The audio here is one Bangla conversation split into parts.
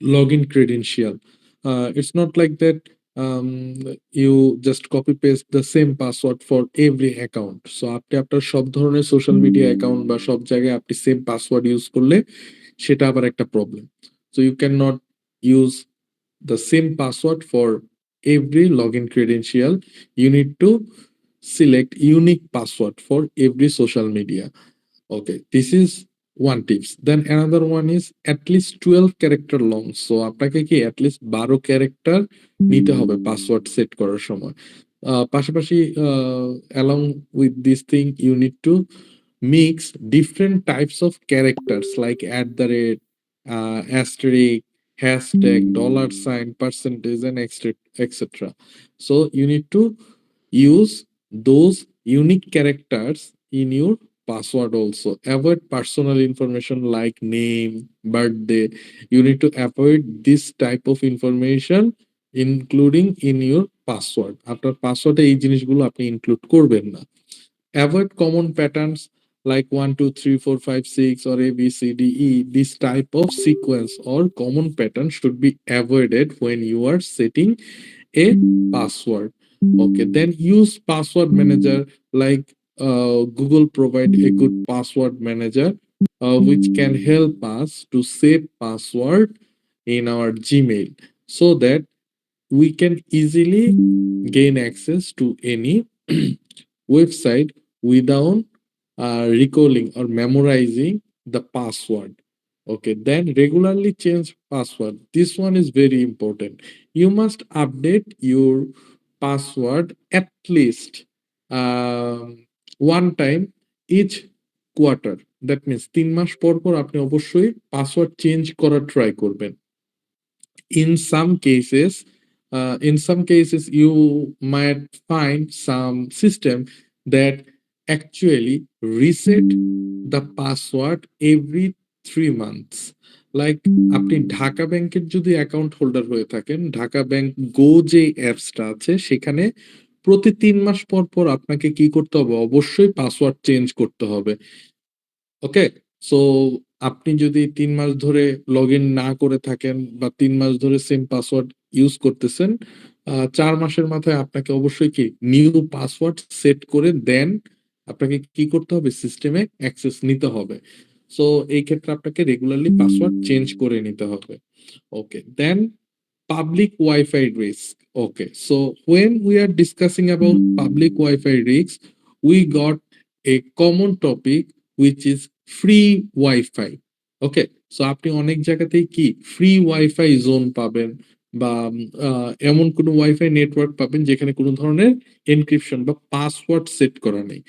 login credential. It's not like that you just copy paste the same password for every account. So আপনি আপনার সব ধরনের সোশ্যাল মিডিয়া অ্যাকাউন্ট বা সব জায়গায় আপনি সেম পাসওয়ার্ড ইউজ করলে সেটা আবার একটা problem. So you can not use the same password for every login credential. You need to select unique password for every social media. Okay, this is one tips. Then another one is at least 12 character long. So আপনাকে কি at least 12 ক্যারেক্টার নিতে হবে পাসওয়ার্ড সেট করার সময়। পাশাপাশি along with this thing you need to mix different types of characters like at the rate, asterisk, hashtag, dollar sign, percentage, and etc. So you need to use those unique characters in your password also. Avoid personal information like name, birthday. You need to avoid this type of information including in your password. আপনার পাসওয়ার্ডে এই জিনিসগুলো আপনি ইনক্লুড করবেন না। Avoid common patterns like 1, 2, 3, 4, 5, 6 or A, B, C, D, E. This type of sequence or common pattern should be avoided when you are setting a password. Okay, then use password manager like Google provide a good password manager which can help us to save password in our Gmail so that we can easily gain access to any website without recalling or memorizing the password. Okay, then regularly change password. This one is very important. You must update your password at least one time each quarter. That means 3 মাস পর পর আপনি অবশ্যই পাসওয়ার্ড চেঞ্জ করার ট্রাই করবেন। In some cases you might find some system that actually reset the password every 3 months. Like আপনি ঢাকা ব্যাংকের যদি অ্যাকাউন্ট হোল্ডার হয়ে থাকেন, ঢাকা ব্যাংক গো যে অ্যাপসটা আছে সেখানে প্রতি 3 মাস পর পর আপনাকে কি করতে হবে, অবশ্যই পাসওয়ার্ড চেঞ্জ করতে হবে। ওকে, সো আপনি যদি 3 মাস ধরে লগ ইন না করে থাকেন বা 3 মাস ধরে সেম পাসওয়ার্ড ইউজ করতেছেন, 4 মাসের মাথায় আপনাকে অবশ্যই কি নিউ পাসওয়ার্ড সেট করে দেন আপনাকে কি করতে হবে, সিস্টেমে অ্যাক্সেস নিতে হবে। সো এই ক্ষেত্রে আপনাকে রেগুলারলি পাসওয়ার্ড চেঞ্জ করে নিতে হবে। ওকে, দেন public Wi-Fi risk. Okay, so when we are discussing about public Wi-Fi risks, we got a common topic which is free Wi-Fi. Okay, so আপনি অনেক জায়গাতেই কি ফ্রি ওয়াইফাই জোন পাবেন বা এমন কোনো ওয়াইফাই নেটওয়ার্ক পাবেন যেখানে কোনো ধরনের এনক্রিপশন বা পাসওয়ার্ড সেট করা নেই।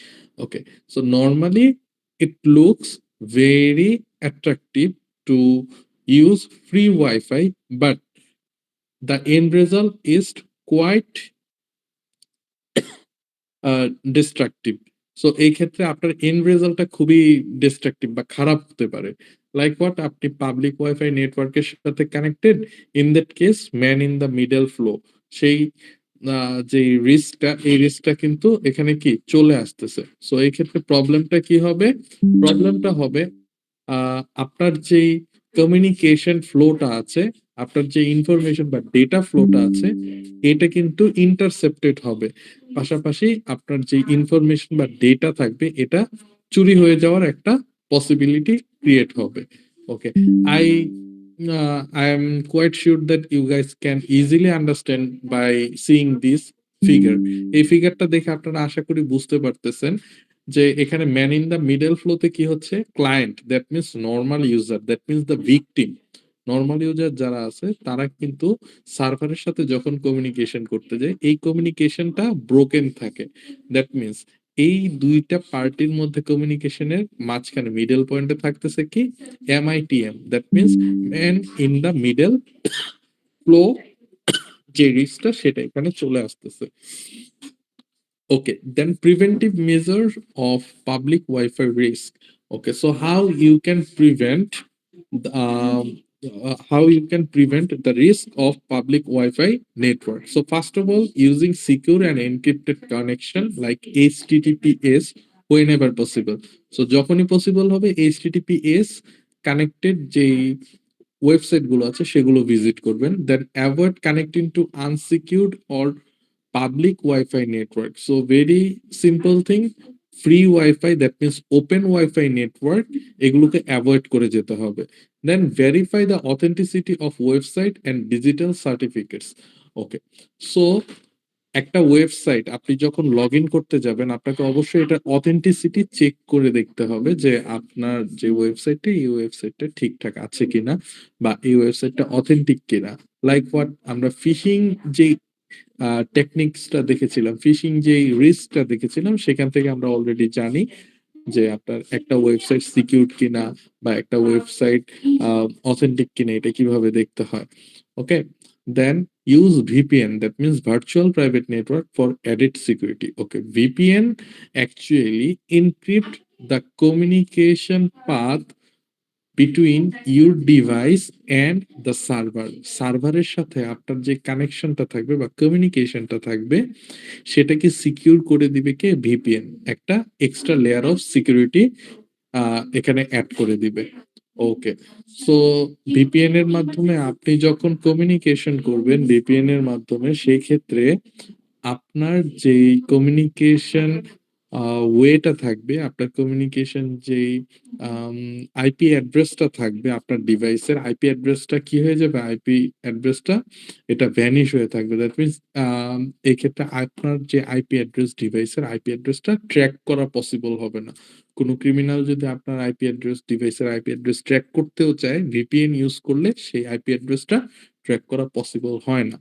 Okay, so normally it looks very attractive to use free wifi, but the end result is quite destructive. So এই ক্ষেত্রে আপনার এন্ড রেজাল্টটা খুবই ডিস্ট্রাকটিভ বা খারাপ হতে পারে। লাইক হোয়াট, আপনি পাবলিক ওয়াইফাই নেটওয়ার্কের সাথে connected, in that case man in the middle flow, সেই যে রিস্কটা, এই রিস্কটা কিন্তু এখানে কি চলে আসতেছে। সো এই ক্ষেত্রে প্রবলেমটা কি হবে, প্রবলেমটা হবে আপনার যেই কমিউনিকেশন ফ্লোটা আছে, আপনার যে ইনফরমেশন বা ডেটা ফ্লোটা আছে, এটা কিন্তু ইন্টারসেপ্টেড হবে। পাশাপাশি আপনার যে ইনফরমেশন বা ডেটা থাকবে এটা চুরি হয়ে যাওয়ার একটা পসিবিলিটি ক্রিয়েট হবে। ওকে, I I am quite sure that you guys can easily understand by seeing this figure. এই ফিগারটা দেখে আপনারা আশা করি বুঝতে পারতেছেন যে এখানে ম্যান ইন দ্য মিডল ফ্লোতে কি হচ্ছে, client, that means normal user, that means the victim. Normal user যারা আছে তারা কিন্তু সার্ভারের সাথে যখন কমিউনিকেশন করতে যায় এই কমিউনিকেশনটা ব্রোকেন থাকে। দ্যাট মিনস এই দুইটা পার্টির মধ্যে কমিউনিকেশনের মাঝখানে মিডল পয়েন্টে থাকতেছে কি, MITM, that means man in the middle flow, যে রিস্কটা সেটা এখানে চলে আসতেছে। Okay, then preventive measures of public Wi-Fi risk. Okay, so how you can prevent the risk of public Wi-Fi network. So first of all, using secure and encrypted connection like HTTPS whenever possible. So যখনই possible হবে HTTPS কানেক্টেড যে ওয়েবসাইট গুলো আছে সেগুলো ভিজিট করবেন। Then avoid connecting to unsecured or public wifi network. So very simple thing, free wifi that means open wifi network এগুলোকে অ্যাভয়েড করে যেতে হবে। Then verify the authenticity of website and digital certificates. Okay, so একটা ওয়েবসাইট আপনি যখন লগ ইন করতে যাবেন আপনাকে অবশ্যই এটা অথেন্টিসিটি চেক করে দেখতে হবে যে আপনার যে ওয়েবসাইটটা এই ওয়েবসাইটটা ঠিকঠাক আছে কিনা বা এই ওয়েবসাইটটা অথেন্টিক কিনা। লাইক হোয়াট, আমরা ফিশিং যে টেকনিক্সটা দেখেছিলাম, ফিশিং যে রিস্কটা দেখেছিলাম, সেখান থেকে আমরা অলরেডি জানি যে আপনার একটা ওয়েবসাইট সিকিউর কিনা বা একটা ওয়েবসাইট অথেন্টিক কিনা এটা কিভাবে দেখতে হয়। Okay, then use VPN, that means virtual private network for added security. Okay, VPN actually encrypt the communication path between your device and the server. সার্ভারের সাথে আপনার যে কানেকশনটা থাকবে বা কমিউনিকেশনটা থাকবে সেটাকে সিকিউর করে দিবে কে? ভিপিএন। একটা এক্সট্রা লেয়ার অফ সিকিউরিটি এখানে অ্যাড করে দিবে। ওকে, সো ভিপিএন এর মাধ্যমে আপনি যখন কমিউনিকেশন করবেন ভিপিএন এর মাধ্যমে, সেই ক্ষেত্রে আপনার যেই কমিউনিকেশন ওয়েটা থাকবে, আপনার কমিউনিকেশন যেই আইপি অ্যাড্রেসটা থাকবে, আপনার ডিভাইসের আইপি অ্যাড্রেসটা কি হয়ে যাবে? আইপি অ্যাড্রেসটা এটা ভ্যানিশ হয়ে থাকবে। দ্যাট মিনস এই ক্ষেত্রে আপনার যে আইপি অ্যাড্রেস, ডিভাইসের আইপি অ্যাড্রেসটা ট্র্যাক করা পসিবল হবে না। কোনো ক্রিমিনাল যদি আপনার আইপি অ্যাড্রেস, ডিভাইসের আইপি অ্যাড্রেস ট্র্যাক করতেও চায়, ভিপিএন ইউজ করলে সেই আইপি অ্যাড্রেসটা ট্র্যাক করা পসিবল হয় না।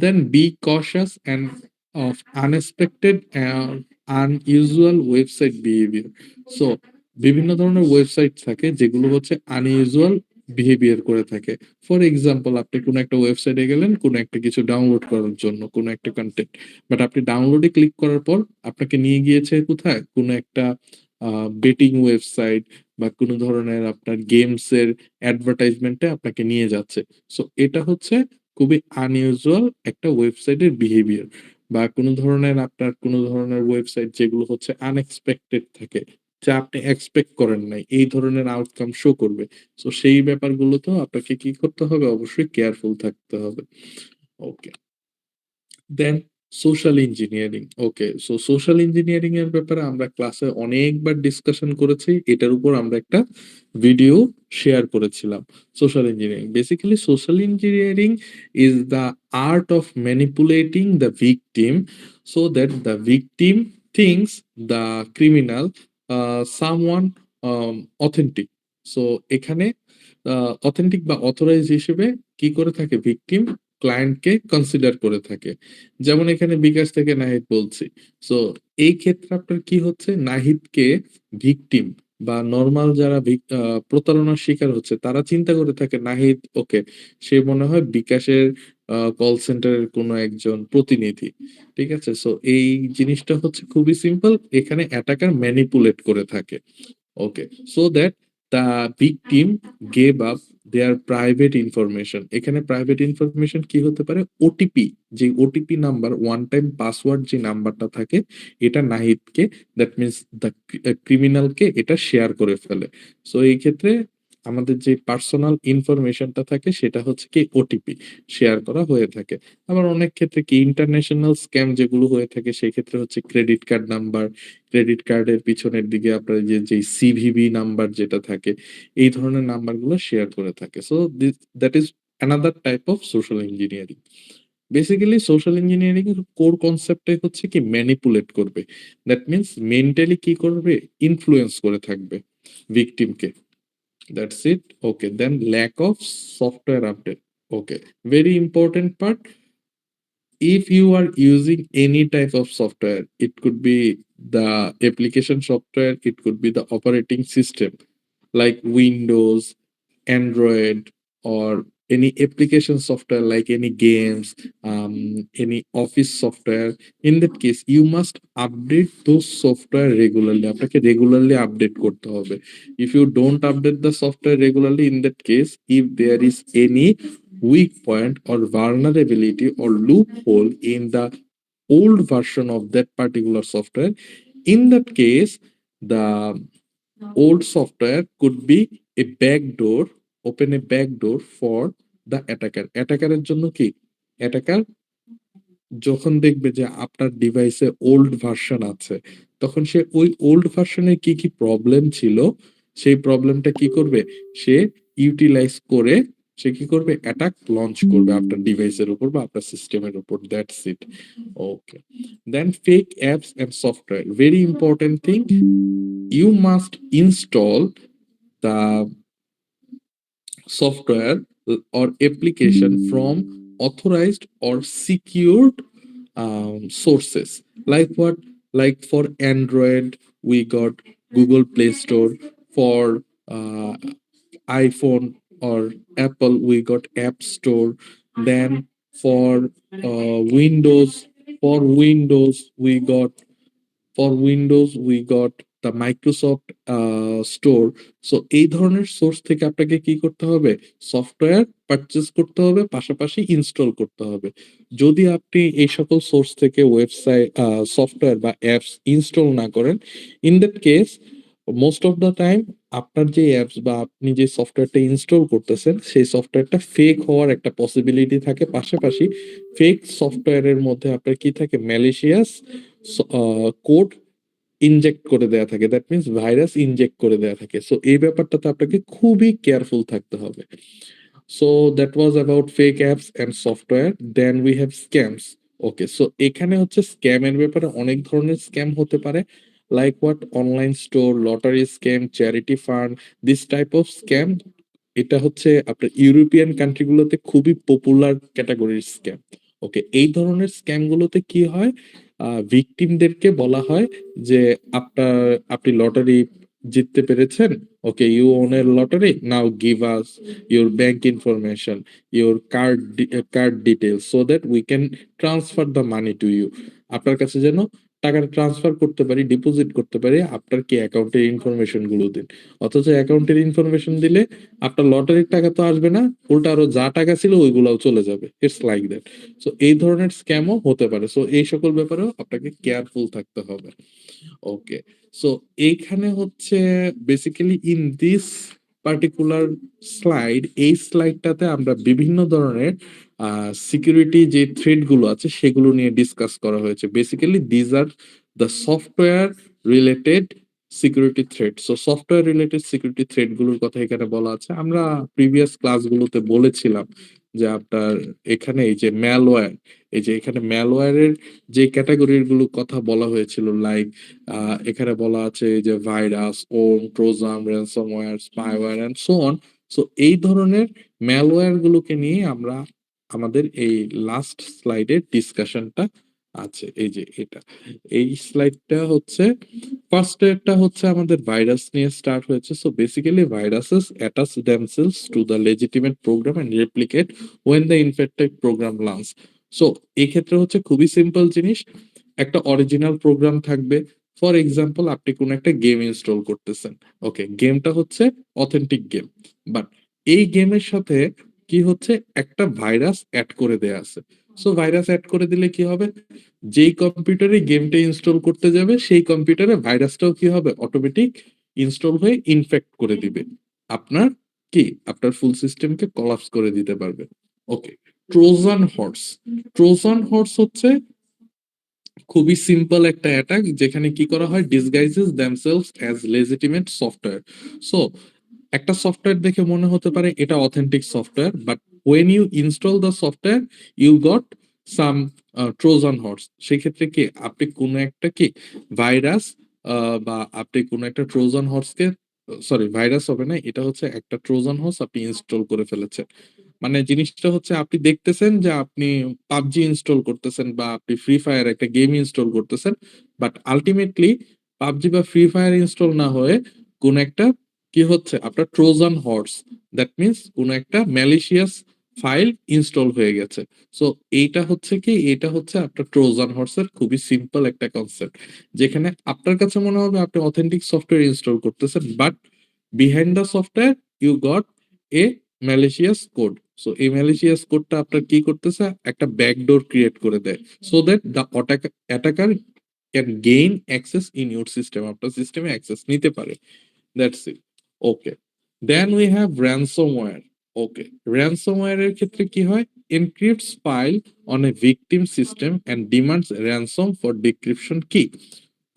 Then be cautious and of unexpected and unusual website behavior. So বিভিন্ন ধরনের ওয়েবসাইট থাকে যেগুলো হচ্ছে আনইউজুয়াল বিহেভিয়ার করে থাকে। ফর এক্সাম্পল, আপনি কোনো একটা ওয়েবসাইটে গেলেন কোনো একটা কিছু ডাউনলোড করার জন্য, কোনো একটা কন্টেন্ট, বাট আপনি ডাউনলোডে ক্লিক করার পর আপনাকে নিয়ে গিয়েছে কোথায়? কোনো একটা বেটিং ওয়েবসাইট বা কোনো ধরনের আপনার গেমস এর অ্যাডভার্টাইজমেন্টে আপনাকে নিয়ে যাচ্ছে। সো এটা হচ্ছে খুবই আনইউজুয়াল একটা ওয়েবসাইটের বিহেভিয়ার। বা কোনো ধরনের আপনার কোনো ধরনের ওয়েবসাইট যেগুলো হচ্ছে আনএক্সপেক্টেড থাকে, যা আপনি এক্সপেক্ট করেন নাই, এই ধরনের আউটকাম শো করবে। সো সেই ব্যাপারগুলোতেও আপনাকে কি করতে হবে? অবশ্যই কেয়ারফুল থাকতে হবে। ওকে, দেন সোশ্যাল ইঞ্জিনিয়ারিং। ওকে, সো সোশ্যাল ইঞ্জিনিয়ারিং এর ব্যাপারে আমরা ক্লাসে অনেকবার ডিসকাশন করেছি, এটার উপর আমরা একটা ভিডিও শেয়ার করেছিলাম। Social engineering, basically social engineering is the art of manipulating the victim so that the victim things the criminal someone authentic. So এখানে অথেন্টিক বা অথরাইজ হিসেবে কি করে থাকে? ভিকটিম ক্লায়েন্টকে কনসিডার করে থাকে। যেমন এখানে বিকাশ থেকে নাহিদ বলছি। সো এই ক্ষেত্রে আপনার কি হচ্ছে? নাহিদকে ভিকটিম বা নরমাল যারা প্রতারণার শিকার হচ্ছে তারা চিন্তা করে থাকে নাহিদ, ওকে, সে মনে হয় বিকাশের কল সেন্টারের কোনো একজন প্রতিনিধি। ঠিক আছে? সো এই জিনিসটা হচ্ছে খুবই সিম্পল। এখানে অ্যাটাকার ম্যানিপুলেট করে থাকে। Okay, so that the victim gave up their private information. এখানে প্রাইভেট ইনফরমেশন কি হতে পারে? ওটিপি, যে OTP number, one time password যে নাম্বারটা থাকে, এটা নাহিদকে, দ্যাট মিনস দ্য ক্রিমিনালকে এটা শেয়ার করে ফেলে। সো এই ক্ষেত্রে আমাদের যে পার্সোনাল ইনফরমেশনটা থাকে সেটা হচ্ছে কি ওটিপি শেয়ার করা হয়ে থাকে। আবার অনেক ক্ষেত্রে কি ইন্টারন্যাশনাল স্ক্যাম যেগুলো হয়ে থাকে সেই ক্ষেত্রে হচ্ছে ক্রেডিট কার্ড নাম্বার, ক্রেডিট কার্ডের পিছনের দিকে আপনার যে সিভিভি নাম্বার যেটা থাকে, এই ধরনের নাম্বারগুলো শেয়ার করে থাকে। So that is another type of social engineering. Basically social engineering এর কোর কনসেপ্টটাই হচ্ছে কি ম্যানিপুলেট করবে। দ্যাট মিনস মেন্টালি কি করবে? ইনফ্লুয়েন্স করে থাকবে ভিকটিমকে। That's it. Okay, then lack of software update. Okay, very important part. If you are using any type of software, it could be the application software, it could be the operating system like Windows, Android, or any application software like any games, any office software. In that case, you must update those software regularly. আপনাকে regularly update করতে হবে। If you don't update the software regularly, in that case, if there is any weak point or vulnerability or loophole in the old version of that particular software, in that case, the old software could be a backdoor open a backdoor for the attacker. অ্যাটাকারের জন্য কি, অ্যাটাকার যখন দেখবে যে আপনার ডিভাইসে ওল্ড ভার্সন আছে, তখন সে ওই ওল্ড ভার্সনের কি কি প্রবলেম ছিল, সেই প্রবলেমটা কি করবে, সে ইউটিলাইজ করে সে কি করবে, অ্যাটাক লঞ্চ করবে আপনার ডিভাইসের উপর বা আপনার সিস্টেমের উপর। That's it. Okay, then fake apps and software, very important thing, you must install the software or application from authorized or secured sources. Like what? Like for Android we got Google Play Store, for uh, iPhone or Apple we got App Store. Then for Windows, we got, for Windows we got the Microsoft Store. So এই ধরনের সোর্স থেকে আপনাকে কি করতে হবে, সফটওয়্যার পারচেজ করতে হবে, পাশাপাশি ইনস্টল করতে হবে। যদি আপনি এই সকল সোর্স থেকে ওয়েবসাইট, সফটওয়্যার বা অ্যাপস ইনস্টল না করেন, in that case most of the time আপনার যে অ্যাপস বা আপনি যে সফটওয়্যারটা ইনস্টল করতেছেন সেই সফটওয়্যারটা ফেক হওয়ার একটা পসিবিলিটি থাকে। পাশাপাশি ফেক সফটওয়্যারের মধ্যে আপনার কি থাকে, ম্যালিশিয়াস কোড ইনজেক্ট করে দেয়া থাকে, দ্যাট মিন্স ভাইরাস ইনজেক্ট করে দেয়া থাকে। সো এই ব্যাপারটাতে আপনাকে খুবই কেয়ারফুল থাকতে হবে। So that was about fake apps and software. Then we have scams. Okay, so এখানে হচ্ছে স্ক্যামের ব্যাপারে অনেক ধরনের স্ক্যাম হতে পারে, like what, online store, lottery scam, charity fund, this type of scam. এটা হচ্ছে আপনার ইউরোপিয়ান কান্ট্রিগুলোতে খুবই পপুলার ক্যাটাগরির স্ক্যাম। ওকে, এই ধরনের স্ক্যাম গুলোতে কি হয়, ভিকটিমদেরকে বলা হয় যে আপনার, আপনি লটারি জিততে পেরেছেন, okay, you won a lottery, now give us your bank information, your card details, so that we can transfer the money to you. আপনার কাছে যেন টাকাটা ট্রান্সফার করতে পারি, ডিপোজিট করতে পারি, আপনার কি অ্যাকাউন্টের ইনফরমেশন গুলো দিন। অথচ অ্যাকাউন্টের ইনফরমেশন দিলে আপনার লটারির টাকা তো আসবে না, উল্টা আরো যা টাকা ছিল ওইগুলাও চলে যাবে। It's like that. সো এই ধরনের স্ক্যামও হতে পারে। সো এই সকল ব্যাপারেও আপনাকে কেয়ারফুল থাকতে হবে। ওকে, সো এইখানে হচ্ছে basically in this particular slide, এই স্লাইডটাতে আমরা বিভিন্ন ধরনের সিকিউরিটি যে থ্রেড গুলো আছে সেগুলো নিয়ে ডিসকাস করা হয়েছে। Basically these are the software related security thread. So software related security thread গুলোর কথা এখানে বলা আছে। আমরা প্রিভিয়াস ক্লাসগুলোতে বলেছিলাম যে আপনার এখানে এই যে ম্যালওয়্যার, এই যে এখানে ম্যালওয়্যারের যে ক্যাটাগরির গুলো কথা বলা হয়েছিল, লাইক এখানে বলা আছে যে virus, worm, Trojan, ransomware, spyware and so on. So এই ধরনের ম্যালওয়্যার গুলোকে নিয়ে আমরা আমাদের এই লাস্ট স্লাইডের ডিসকাশনটা আছে। এই যে এটা, এই স্লাইডটা হচ্ছে ফার্স্ট এরটা হচ্ছে আমাদের ভাইরাস নিয়ে স্টার্ট হয়েছে। So basically viruses attach themselves to the legitimate program and replicate when the infected program launch. So এই ক্ষেত্রে হচ্ছে খুবই সিম্পল জিনিস, একটা অরিজিনাল প্রোগ্রাম থাকবে। ফর এক্সাম্পল আপনি কোন একটা গেম ইনস্টল করতেছেন, ওকে, গেমটা হচ্ছে অথেন্টিক গেম, বাট এই গেমের সাথে কি হচ্ছে, একটা ভাইরাস অ্যাড করে দেয়া আছে। সো ভাইরাস অ্যাড করে দিলে কি হবে, যেই কম্পিউটারে গেমটা ইনস্টল করতে যাবে সেই কম্পিউটারে ভাইরাসটাও কি হবে, অটোমেটিক ইনস্টল হয়ে ইনফেক্ট করে দিবে আপনার, কি আপনার ফুল সিস্টেমকে কলাপস করে দিতে পারবে। Okay, Trojan horse. Trojan horse হচ্ছে খুবই সিম্পল একটা অ্যাটাক, যেখানে কি করা হয়, disguises themselves as legitimate software. So একটা সফটওয়্যার দেখে মনে হতে পারে এটা authentic software, but when you install the software you got some Trojan horse. সেক্ষেত্রে কি আপনি কোনো একটা কি ভাইরাস, বা আপনি কোনো একটা ট্রোজান হর্সকে, সরি ভাইরাস হবে না, এটা হচ্ছে একটা ট্রোজান হর্স আপনি ইনস্টল করে ফেলেছেন। মানে জিনিসটা হচ্ছে আপনি দেখতেছেন যে আপনি পাবজি ইনস্টল করতেছেন বা আপনি ফ্রি ফায়ার একটা গেম ইনস্টল করতেছেন, বাট আলটিমেটলি পাবজি বা ফ্রি ফায়ার ইনস্টল না হয়ে কোন একটা কি হচ্ছে, আপনার ট্রোজান হর্স, দ্যাট মিন্স কোন একটা ম্যালিশিয়াস ফাইল ইনস্টল হয়ে গেছে। সো এইটা হচ্ছে কি, এটা হচ্ছে আপনার ট্রোজান হর্সের খুবই সিম্পল একটা কনসেপ্ট, যেখানে আপনার কাছে মনে হবে আপনি অথেন্টিক সফটওয়্যার ইনস্টল করতেছেন, but behind the software you got a malicious code. So এই ম্যালিশিয়াস কোডটা আপনার কি করতেছে, একটা ব্যাকডোর ক্রিয়েট করে দেয়, so that the attacker can gain access in your system, আপনার সিস্টেমে অ্যাক্সেস নিতে পারে। That's it. Okay, then we have ransomware. Okay, ransomware এর ক্ষেত্রে কি হয়? Encrypts file on a victim system and demands ransom for decryption key.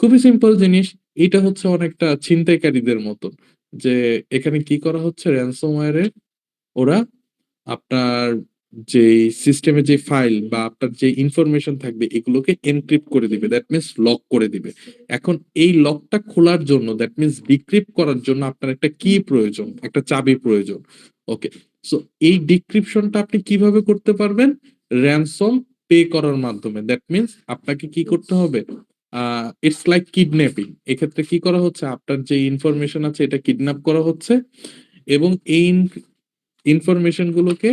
খুবই সিম্পল জিনিস। এটা হচ্ছে অনেকটা ছিনতাইকারীদের মতন, যে এখানে কি করা হচ্ছে, ransomware এ ওরা আপনার যে সিস্টেমে যে ফাইল বা আপনার যে ইনফরমেশন থাকবে এগুলোকে এনক্রিপ্ট করে দিবে, দ্যাট মিন্স লক করে দিবে। এখন এই লকটা খোলার জন্য, দ্যাট মিন্স ডিক্রিপ্ট করার জন্য আপনার একটা কি প্রয়োজন, একটা চাবি প্রয়োজন। ওকে, সো এই ডিক্রিপশনটা আপনি কিভাবে করতে পারবেন? র্যানসম পে করার মাধ্যমে। দ্যাট মিন্স আপনাকে কি করতে হবে? It's like kidnapping. এক্ষেত্রে কি করা হচ্ছে, আপনার যে ইনফরমেশন আছে এটা কিডন্যাপ করা হচ্ছে, এবং এই ইনফরমেশন গুলোকে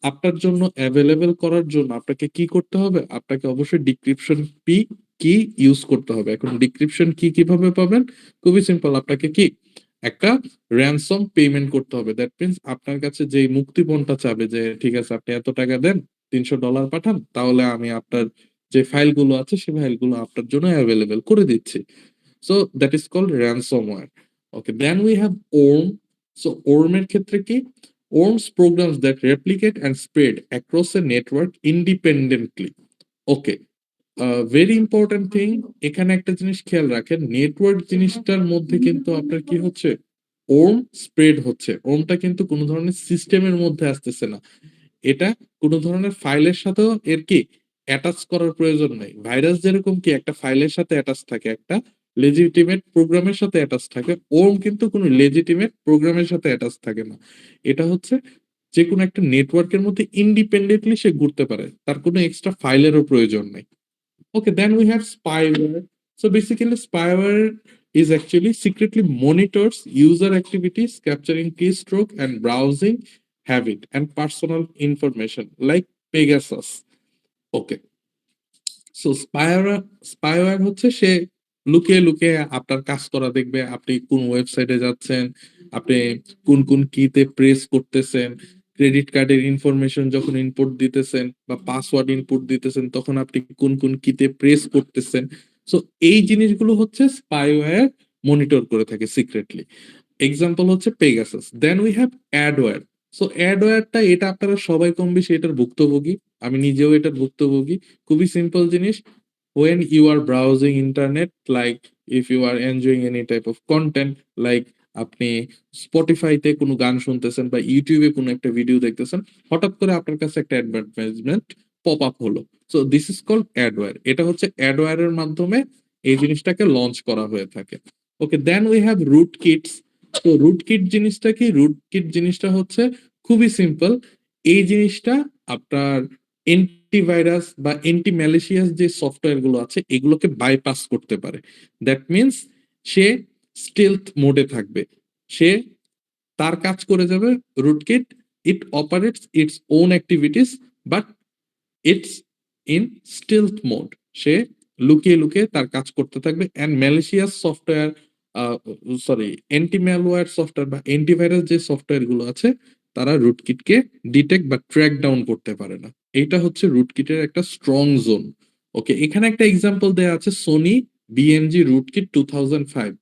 আপনার জন্য অ্যাভেলেবেল করার জন্য আপনাকে কি করতে হবে? আপনাকে অবশ্যই ডিক্রিপশন কি ইউজ করতে হবে। এখন ডিক্রিপশন কি কিভাবে পাবেন? খুবই সিম্পল। আপনাকে কি একটা ransom পেমেন্ট করতে হবে। দ্যাট মিন্স আপনার কাছে যে মুক্তিপণটা চাবে, যে ঠিক আছে আপনি এত টাকা দেন, $300 পাঠান, তাহলে আমি আপনার যে ফাইলগুলো আছে সেই ফাইলগুলো আপনার জন্য অ্যাভেলেবেল করে দিচ্ছি। So that is called ransomware. ওকে, then we have worm. So worm এর ক্ষেত্রে কি? Worms programs that replicate and spread across a network independently. Okay, very important thing. এখানে একটা জিনিস খেয়াল রাখেন, নেটওয়ার্ক জিনিসটার মধ্যে কিন্তু আপনার কি হচ্ছে, ওর্ম স্প্রেড হচ্ছে। ওর্মটা কিন্তু কোনো ধরনের সিস্টেমের মধ্যে আসতেছে না, এটা কোনো ধরনের ফাইলের সাথেও এর কি অ্যাটাচ করার প্রয়োজন নাই। ভাইরাস যেরকম কি একটা ফাইলের সাথে অ্যাটাচ থাকে, একটা লেজিটিমেট প্রোগ্রামের সাথে অ্যাটাচ থাকে, ওর্ম কিন্তু কোনো লেজিটিমেট প্রোগ্রামের সাথে অ্যাটাচ থাকে না। এটা হচ্ছে যে কোনো একটা নেটওয়ার্কের মধ্যে ইন্ডিপেন্ডেন্টলি সে ঘুরতে পারে, তার কোনো এক্সট্রা ফাইলেরও প্রয়োজন নেই। Okay, then we have spyware. So basically, spyware is actually secretly monitors user activities, capturing keystroke and browsing habit and personal information like Pegasus. Okay. So spyware হচ্ছে সে লুকিয়ে লুকিয়ে আপনার কাজ করা দেখবে, আপনি কোন ওয়েবসাইটে যাচ্ছেন, আপনি কোন কোন কিতে প্রেস করতেছেন, ক্রেডিট কার্ডের ইনফরমেশন যখন ইনপুট দিতেছেন বা পাসওয়ার্ড ইনপুট দিতেছেন তখন আপনি কোন কোন কিতে প্রেস করতেছেন। সো এই জিনিসগুলো হচ্ছে স্পাইওয়্যার মনিটর করে থাকে সিক্রেটলি। এক্সাম্পল হচ্ছে Pegasus. Then we have adware. সো অ্যাডওয়্যারটা এটা আপনারা সবাই কম বেশি এটার ভুক্তভোগী, আমি নিজেও এটার ভুক্তভোগী। খুবই সিম্পল জিনিস। when you are browsing internet, like if you are enjoying any type of content, like আপনি স্পটিফাইতে কোনো গান শুনতেছেন বা ইউটিউবে কোনো একটা ভিডিও দেখতেছেন, হঠাৎ করে আপনার কাছে একটা অ্যাডভার্টাইজমেন্ট পপ আপ হলো। So this is called adware. এটা হচ্ছে অ্যাডওয়্যার এর মাধ্যমে এই জিনিসটাকে লঞ্চ করা হয়ে থাকে। Okay, then we have root kits. তো রুট কিট জিনিসটা কি? রুট কিট জিনিসটা হচ্ছে খুবই সিম্পল। এই জিনিসটা আপনার অ্যান্টিভাইরাস বা অ্যান্টি ম্যালিশিয়াস যে সফটওয়্যার গুলো আছে এগুলোকে বাইপাস করতে পারে। দ্যাট মিন্স সে স্টেলথ মোডে থাকবে, সে তার কাজ করে যাবে। Rootkit it operates its own activities, but it's in stealth mode. সে লুকিয়ে লুকিয়ে তার কাজ করতে থাকবে। And malicious software, sorry, anti malware software বা অ্যান্টিভাইরাস যে সফটওয়্যার গুলো আছে তারা রুটকিটকে ডিটেক্ট বা ট্র্যাক ডাউন করতে পারে না। এইটা হচ্ছে রুটকিটের একটা স্ট্রং জোন। ওকে, এখানে একটা এক্সাম্পল দেয়া আছে, সোনি বিএমজি রুটকিট 2005।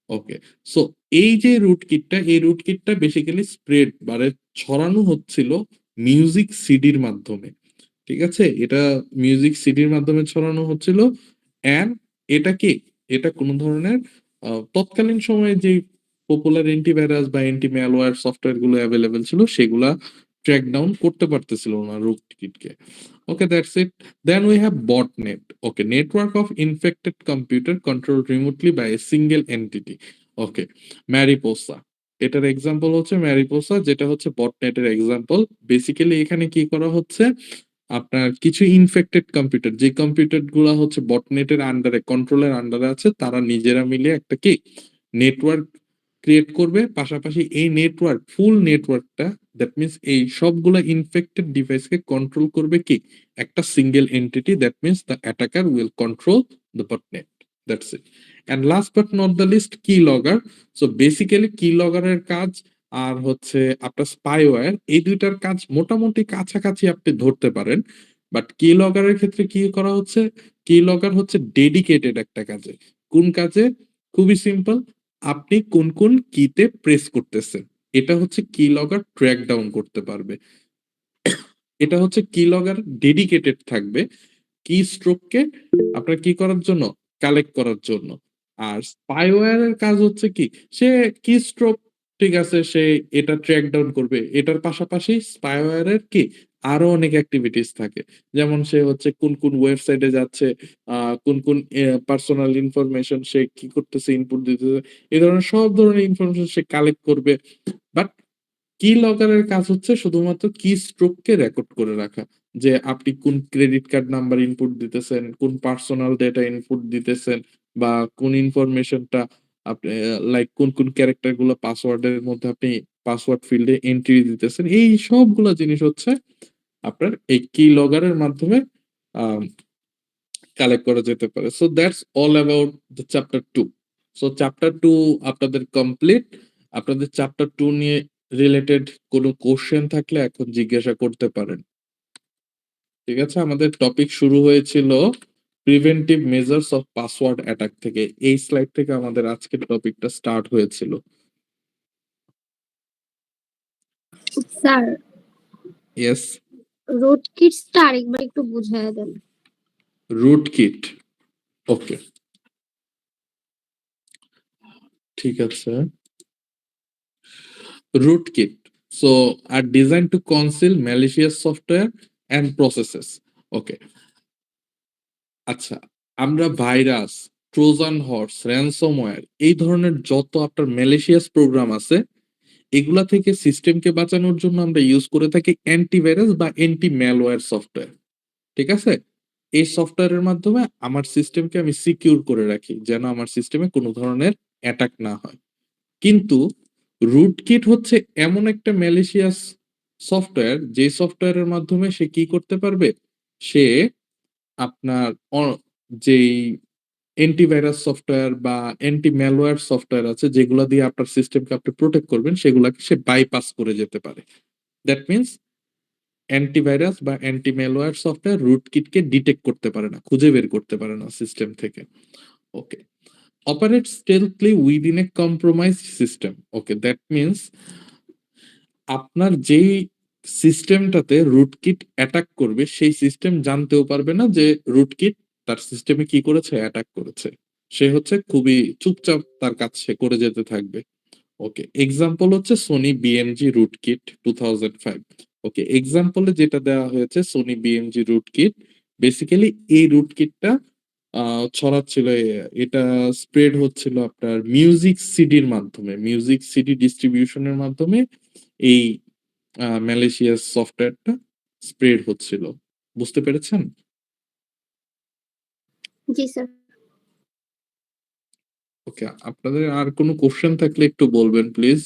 ওকে, সো এই যে রুটকিটটা, এই রুটকিটটা বেসিক্যালি স্প্রেড মানে ছড়ানো হচ্ছিল মিউজিক সিডির মাধ্যমে। ঠিক আছে, এটা মিউজিক সিডির মাধ্যমে ছড়ানো হচ্ছিল। অ্যান্ড এটা কি, এটা কোন ধরনের তৎকালীন সময়ে যে পপুলার অ্যান্টিভাইরাস বা অ্যান্টি ম্যালওয়্যার সফটওয়্যার গুলো অ্যাভেলেবেল ছিল সেগুলা ট্র্যাক ডাউন করতে পারতেছিল না রুটকিটকে। Okay, that's it. Then we have botnet. Okay, network of infected computer control remotely by a single entity. Okay, Mariposa, এটার এক্সাম্পল হচ্ছে ম্যারিপোসা, যেটা হচ্ছে বটনেটের এক্সাম্পল। বেসিক্যালি এখানে কি করা হচ্ছে, আপনার কিছু ইনফেক্টেড কম্পিউটার, যে কম্পিউটার গুলা হচ্ছে বটনেটের আন্ডারে, কন্ট্রোলের আন্ডারে আছে, তারা নিজেরা মিলে একটা কি নেটওয়ার্ক ক্রিয়েট করবে। পাশাপাশি এই নেটওয়ার্ক, ফুল নেটওয়ার্কটা, দ্যাট মিন্স এই সবগুলা ইনফেক্টেড ডিভাইসকে কন্ট্রোল করবে কি একটা single entity. That means the attacker will control the botnet. That's it. And last but not the least, কি লগর। সো বেসিক্যালি কি লগরের কাজ আর হচ্ছে আপনার স্পাইওয়্যার, এই দুইটার কাজ মোটামুটি কাছাকাছি আপনি ধরতে পারেন। বাট কি লগের ক্ষেত্রে কি করা হচ্ছে, কি লগর হচ্ছে ডেডিকেটেড একটা কাজে। কোন কাজে? খুবই সিম্পল। আপনি কোন কোন কিতে প্রেস করতেছেন, এটা হচ্ছে কি লগগার ট্র্যাক ডাউন করতে পারবে। এটা হচ্ছে কি লগগার ডেডিকেটেড থাকবে কি স্ট্রোককে আপনার কি করার জন্য, কালেক্ট করার জন্য। আর স্পাইওয়্যারের কাজ হচ্ছে কি, সে কি স্ট্রোক, ঠিক আছে, সে এটা ট্র্যাক ডাউন করবে, এটার পাশাপাশি স্পাইওয়্যারের কি আরো অনেক অ্যাক্টিভিটিস থাকে। যেমন সে হচ্ছে কোন কোন ওয়েবসাইটে যাচ্ছে, কোন কোন পার্সোনাল ইনফরমেশন সে কি করতেছে, ইনপুট দিতেছে, এই ধরনের সব ধরনের ইনফরমেশন সে কালেক্ট করবে। বাট কি লকারের কাজ হচ্ছে শুধুমাত্র কি স্ট্রোককে রেকর্ড করে রাখা, যে আপনি কোন ক্রেডিট কার্ড নাম্বার ইনপুট দিতেছেন, কোন পার্সোনাল ডেটা ইনপুট দিতেছেন, বা কোন ইনফরমেশনটা আপনি লাইক কোন কোন ক্যারেক্টার গুলো পাসওয়ার্ডের মধ্যে আপনি পাসওয়ার্ড ফিল্ডে এন্ট্রি দিতেছেন, এই সবগুলো জিনিস হচ্ছে আপনার এই কি লগারের মাধ্যমে কালেক্ট করা যেতে পারে। So that's all about the chapter 2। So chapter 2 আপনাদের কমপ্লিট। আপনাদের চ্যাপ্টার 2 নিয়ে রিলেটেড কোনো কোশ্চেন থাকলে এখন জিজ্ঞাসা করতে পারেন। ঠিক আছে, আমাদের টপিক শুরু হয়েছিল preventive measures of password attack থেকে। এই স্লাইড থেকে আমাদের আজকের টপিকটা স্টার্ট হয়েছিল। Sir, yes. রুট কিটসটা আরেকবার একটু বুঝায় দেন। রুট কিট, ওকে, ঠিক আছে। rootkit so are designed to conceal malicious software and processes. Okay, আচ্ছা, আমরা ভাইরাস, ট্রোজান হর্স, র্যানসমওয়্যার, এই ধরনের যত আপনার ম্যালিশিয়াস প্রোগ্রাম আছে, এগুলা থেকে সিস্টেমকে বাঁচানোর জন্য আমরা ইউজ করে থাকি অ্যান্টিভাইরাস বা অ্যান্টি ম্যালওয়্যার সফটওয়্যার। ঠিক আছে, এই সফটওয়্যারের মাধ্যমে আমার সিস্টেমকে আমি সিকিউর করে রাখি যেন আমার সিস্টেমে কোনো ধরনের অ্যাটাক না হয়। কিন্তু রুটকিট হচ্ছে এমন একটা ম্যালিশিয়াস সফটওয়্যার, যে সফটওয়্যারের মাধ্যমে সে কি করতে পারবে, সে আপনার যেই অ্যান্টিভাইরাস সফটওয়্যার বা অ্যান্টি ম্যালওয়্যার সফটওয়্যার আছে যেগুলো দিয়ে আপনার সিস্টেমকে আপনি প্রোটেক্ট করবেন, সেগুলাকে সে বাইপাস করে যেতে পারে। দ্যাট মিনস অ্যান্টিভাইরাস বা অ্যান্টি ম্যালওয়্যার সফটওয়্যার রুটকিটকে ডিটেক্ট করতে পারে না, খুঁজে বের করতে পারে না সিস্টেম থেকে। ওকে, operate stealthily within a compromised system. Okay, that means আপনার যেই সিস্টেমটাতে রুটকিট অ্যাটাক করবে সেই সিস্টেম জানতেও পারবে না যে রুটকিট তার সিস্টেমে কি করেছে, অ্যাটাক করেছে। সে হচ্ছে খুবই চুপচাপ তার কাজ সে করে যেতে থাকবে। ওকে, এক্সাম্পল হচ্ছে সোনি বিএমজি রুটকিট 2005। ওকে, এক্সাম্পলে যেটা দেওয়া হয়েছে সোনি বিএমজি রুটকিট, বেসিক্যালি এই রুটকিটটা ছড়াচ্ছিল, এটা স্প্রেড হচ্ছিল আপনার মিউজিক সিডির মাধ্যমে, মিউজিক সিডি ডিস্ট্রিবিউশনের মাধ্যমে এই ম্যালেশিয়াস সফটওয়্যারটা স্প্রেড হচ্ছিল। বুঝতে পেরেছেন? জি স্যার। ওকে, আপনাদের আর কোনো কোশ্চেন থাকলে একটু বলবেন please.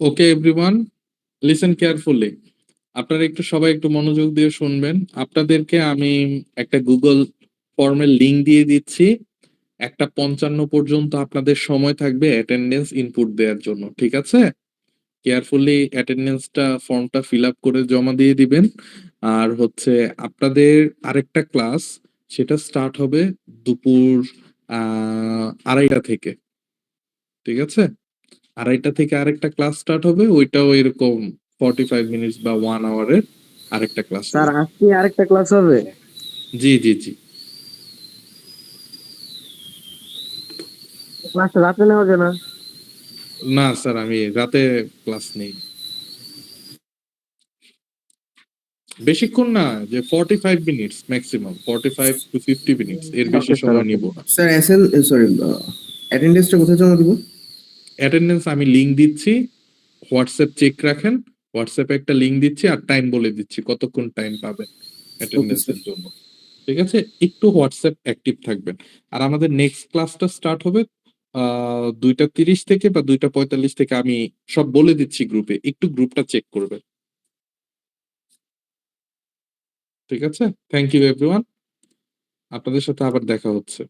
Okay everyone, listen carefully. আপনারা একটু সবাই একটু মনোযোগ দিয়ে শুনবেন। আপনাদেরকে আমি একটা গুগল ফর্মের লিংক দিয়ে দিচ্ছি। 1:55 পর্যন্ত আপনাদের সময় থাকবে অ্যাটেন্ডেন্স ইনপুট দেওয়ার জন্য, ঠিক আছে? কেয়ারফুলি অ্যাটেন্ডেন্সটা ফর্মটা ফিল আপ করে জমা দিয়ে দিবেন। আর হচ্ছে আপনাদের আরেকটা ক্লাস, সেটা স্টার্ট হবে দুপুর 2:30 থেকে, ঠিক আছে? 2:30 থেকে আরেকটা ক্লাস স্টার্ট হবে, ওইটাও এরকম 45 মিনিটস বা 1 আওয়ারের আরেকটা ক্লাস স্যার হবে। আজকে আরেকটা ক্লাস হবে? জি জি জি। ক্লাসটা রাতে নেওয়া যায় না? না স্যার, আমি রাতে ক্লাস নেই। বেশিক্ষণ না, যে 45 মিনিটস ম্যাক্সিমাম, 45 টু 50 মিনিটস, এর বেশি ওকে স্যার, সময় ওকে। নিব না। স্যার সরি, অ্যাটেন্ডেন্সটা কোথায় জমা দিব? অ্যাটেন্ডেন্স আমি লিংক দিচ্ছি, হোয়াটসঅ্যাপ চেক রাখেন। হোয়াটসঅ্যাপে একটা লিংক দিচ্ছি আর টাইম বলে দিচ্ছি কতক্ষণ টাইম পাবেন ওকে স্যার। অ্যাটেন্ডেন্সের জন্য। ঠিক আছে, একটু হোয়াটসঅ্যাপ অ্যাক্টিভ থাকবেন। আর আমাদের নেক্সট ক্লাসটা স্টার্ট হবে 2:30 থেকে বা 2:45 থেকে, আমি সব বলে দিচ্ছি গ্রুপে, একটু গ্রুপটা চেক করবেন। ঠিক আছে, থ্যাংক ইউ এভরিওয়ান। আপনাদের সাথে আবার দেখা হচ্ছে।